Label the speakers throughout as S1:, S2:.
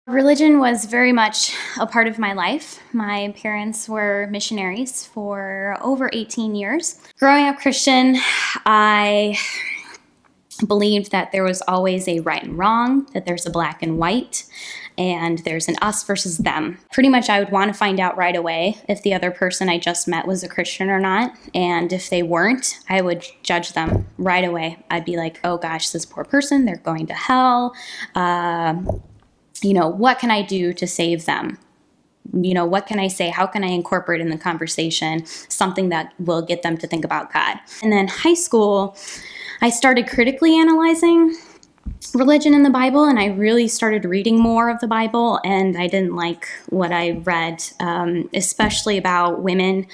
S1: Religion was very much a part of my life. My parents were missionaries for over 18 years. Growing up Christian, I believed that there was always a right and wrong, that there's a black and white, and there's an us versus them. Pretty much I would want to find out right away if the other person I just met was a Christian or not. And if they weren't, I would judge them right away. I'd be like, oh gosh, this poor person, they're going to hell. What can I do to save them? What can I say? How can I incorporate in the conversation something that will get them to think about God? And then high school, I started critically analyzing religion in the Bible, and I really started reading more of the Bible, and I didn't like what I read, especially about women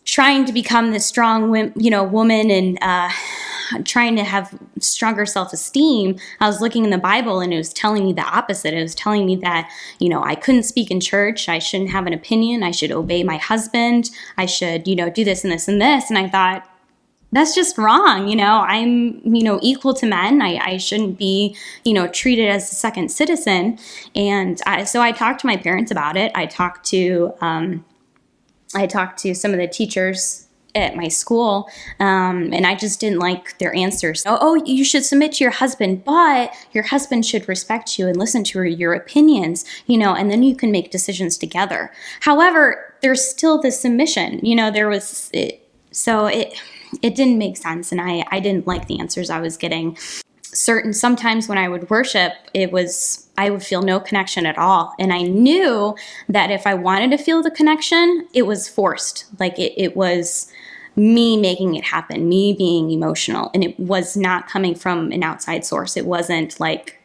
S1: trying to become this strong, woman and trying to have stronger self-esteem. I was looking in the Bible and it was telling me the opposite. It was telling me that, I couldn't speak in church. I shouldn't have an opinion. I should obey my husband. I should, do this and this and this. And I thought, that's just wrong. I'm, equal to men. I shouldn't be, treated as a second citizen. And so I talked to my parents about it. I talked to some of the teachers at my school, and I just didn't like their answers. Oh, you should submit to your husband, but your husband should respect you and listen to your opinions, and then you can make decisions together. However, there's still the submission, it didn't make sense, and I didn't like the answers I was getting. Sometimes when I would worship, I would feel no connection at all. And I knew that if I wanted to feel the connection, it was forced. Like it was me making it happen, me being emotional. And it was not coming from an outside source. It wasn't like,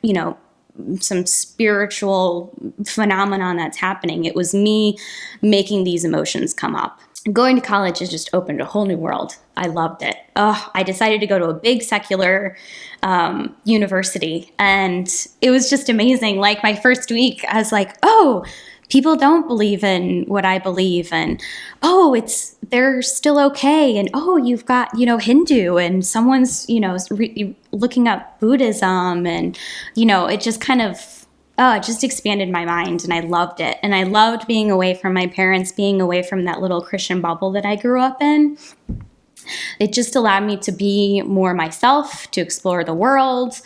S1: some spiritual phenomenon that's happening. It was me making these emotions come up. Going to college has just opened a whole new world. I loved it. I decided to go to a big secular university, and it was just amazing. Like my first week, I was like, oh, people don't believe in what I believe, and they're still okay, and you've got Hindu, and someone's looking up Buddhism, and it just kind of it just expanded my mind, and I loved it. And I loved being away from my parents, being away from that little Christian bubble that I grew up in. It just allowed me to be more myself, to explore the world.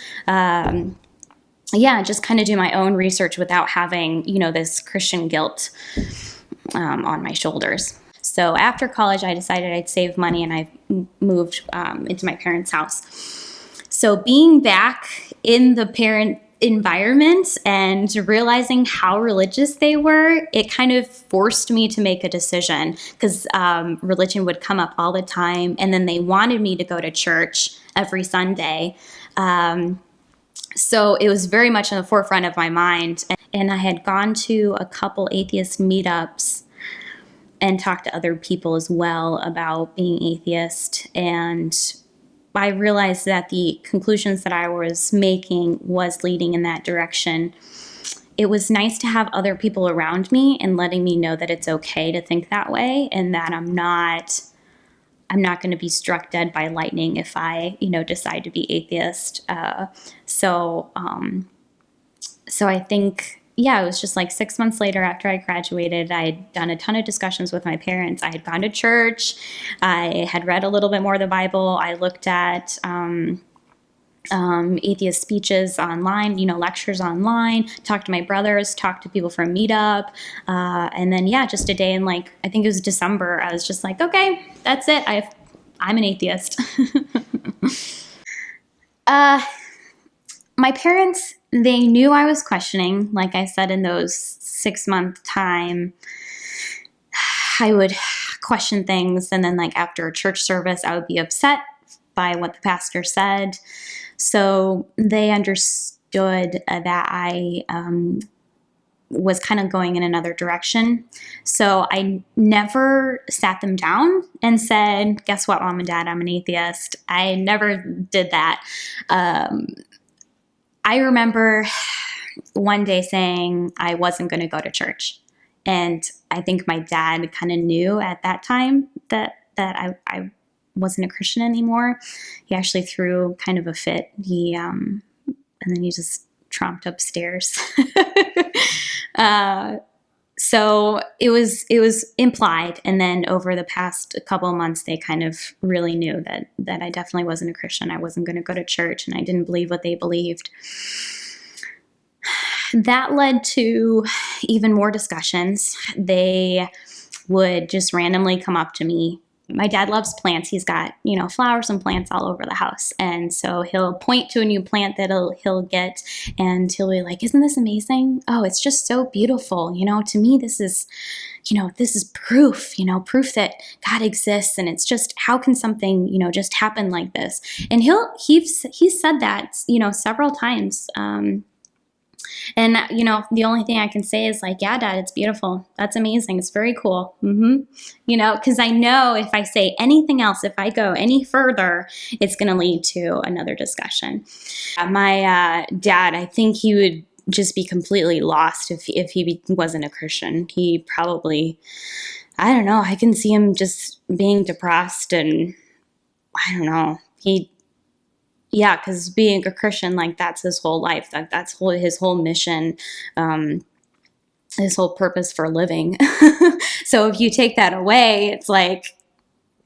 S1: Just kind of do my own research without having, this Christian guilt on my shoulders. So after college, I decided I'd save money, and I moved into my parents' house. So being back in the parent environment and realizing how religious they were, it kind of forced me to make a decision, because religion would come up all the time, and then they wanted me to go to church every Sunday. So it was very much in the forefront of my mind. And I had gone to a couple atheist meetups and talked to other people as well about being atheist, and I realized that the conclusions that I was making was leading in that direction. It was nice to have other people around me and letting me know that it's okay to think that way, and that I'm not going to be struck dead by lightning if I, decide to be atheist. So I think, it was just like 6 months later after I graduated, I had done a ton of discussions with my parents. I had gone to church. I had read a little bit more of the Bible. I looked at atheist speeches online, lectures online, talked to my brothers, talked to people from Meetup. And then, just a day in I think it was December, I was just like, okay, that's it. I'm an atheist. My parents, they knew I was questioning. Like I said, in those 6-month time, I would question things. And then after a church service, I would be upset by what the pastor said. So they understood that I was kind of going in another direction. So I never sat them down and said, guess what, Mom and Dad, I'm an atheist. I never did that. I remember one day saying I wasn't going to go to church. And I think my dad kind of knew at that time that I wasn't a Christian anymore. He actually threw kind of a fit. And then he just trumped upstairs. So it was implied, and then over the past couple of months, they kind of really knew that I definitely wasn't a Christian. I wasn't going to go to church, and I didn't believe what they believed. That led to even more discussions. They would just randomly come up to me. My dad loves plants. He's got, flowers and plants all over the house. And so he'll point to a new plant that he'll get, and he'll be like, "Isn't this amazing? Oh, it's just so beautiful. To me, this is proof, proof that God exists. And it's just, how can something, just happen like this?" And he's said that, several times. And, the only thing I can say is like, "Yeah, Dad, it's beautiful. That's amazing. It's very cool." Because I know if I say anything else, if I go any further, it's going to lead to another discussion. My dad, I think he would just be completely lost if he wasn't a Christian. He probably, I don't know, I can see him just being depressed, and I don't know. Yeah, because being a Christian, like, that's his whole life. That's his whole mission, his whole purpose for living. So if you take that away, it's like,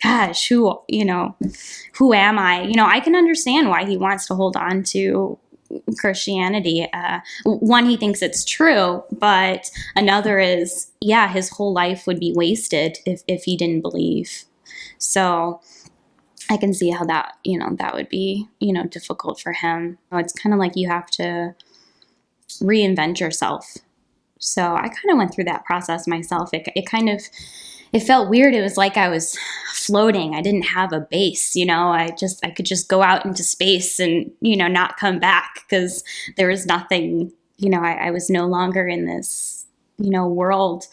S1: gosh, who am I? I can understand why he wants to hold on to Christianity. One, he thinks it's true, but another is, his whole life would be wasted if he didn't believe. So I can see how that would be, difficult for him. It's kind of like you have to reinvent yourself. So I kind of went through that process myself. It felt weird. It was like I was floating. I didn't have a base, I could just go out into space and, not come back, because there was nothing, I was no longer in this, world.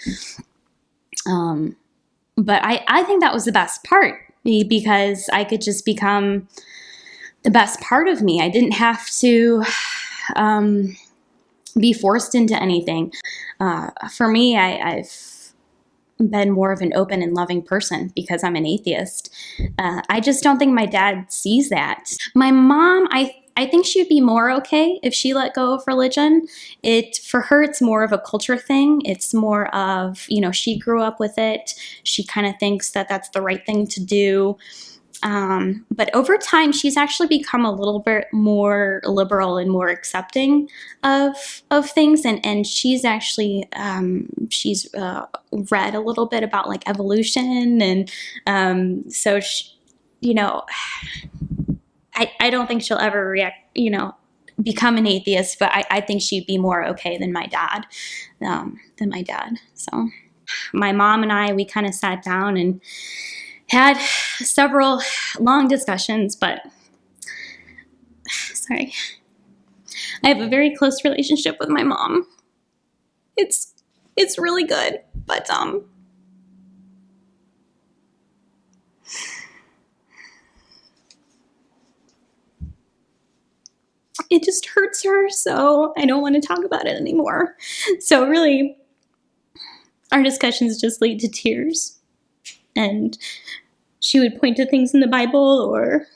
S1: But I think that was the best part, because I could just become the best part of me. I didn't have to be forced into anything. For me, I've been more of an open and loving person because I'm an atheist. I just don't think my dad sees that. My mom, I think she'd be more okay if she let go of religion. For her, it's more of a culture thing. It's more of, she grew up with it. She kind of thinks that that's the right thing to do. But over time, she's actually become a little bit more liberal and more accepting of things. And she's actually, she's read a little bit about like evolution. And so, I don't think she'll ever become an atheist, but I think she'd be more okay than my dad. So my mom and I, we kind of sat down and had several long discussions, but sorry. I have a very close relationship with my mom. It's really good, but it just hurts her, so I don't want to talk about it anymore. So really, our discussions just lead to tears. And she would point to things in the Bible, or,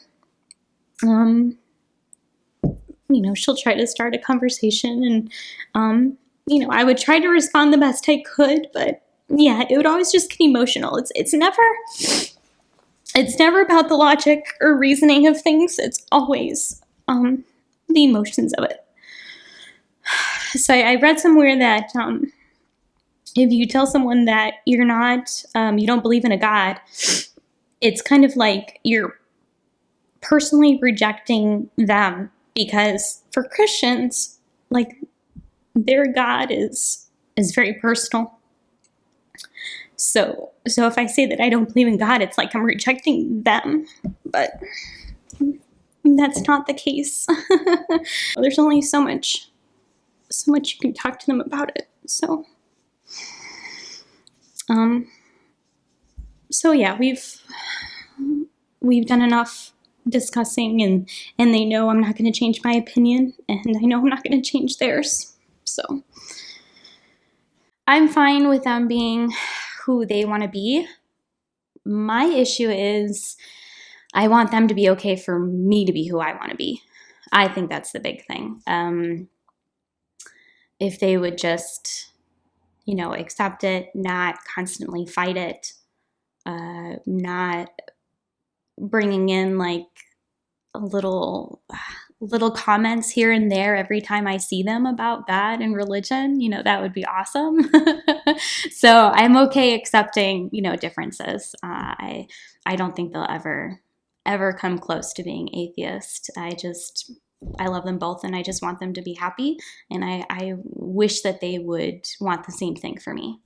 S1: she'll try to start a conversation. And, I would try to respond the best I could, but yeah, it would always just get emotional. It's never about the logic or reasoning of things. It's always, the emotions of it. So I read somewhere that if you tell someone that you don't believe in a God, it's kind of like you're personally rejecting them, because for Christians, like, their God is very personal. So if I say that I don't believe in God, it's like I'm rejecting them, but that's not the case. There's only so much you can talk to them about it. So yeah, we've done enough discussing, and they know I'm not going to change my opinion, and I know I'm not going to change theirs. So I'm fine with them being who they want to be. My issue is I want them to be okay for me to be who I want to be. I think that's the big thing. if they would just, accept it, not constantly fight it, not bringing in like little comments here and there every time I see them about God and religion, that would be awesome. So I'm okay accepting, differences. I don't think they'll ever come close to being atheist. I love them both, and I just want them to be happy. And I wish that they would want the same thing for me.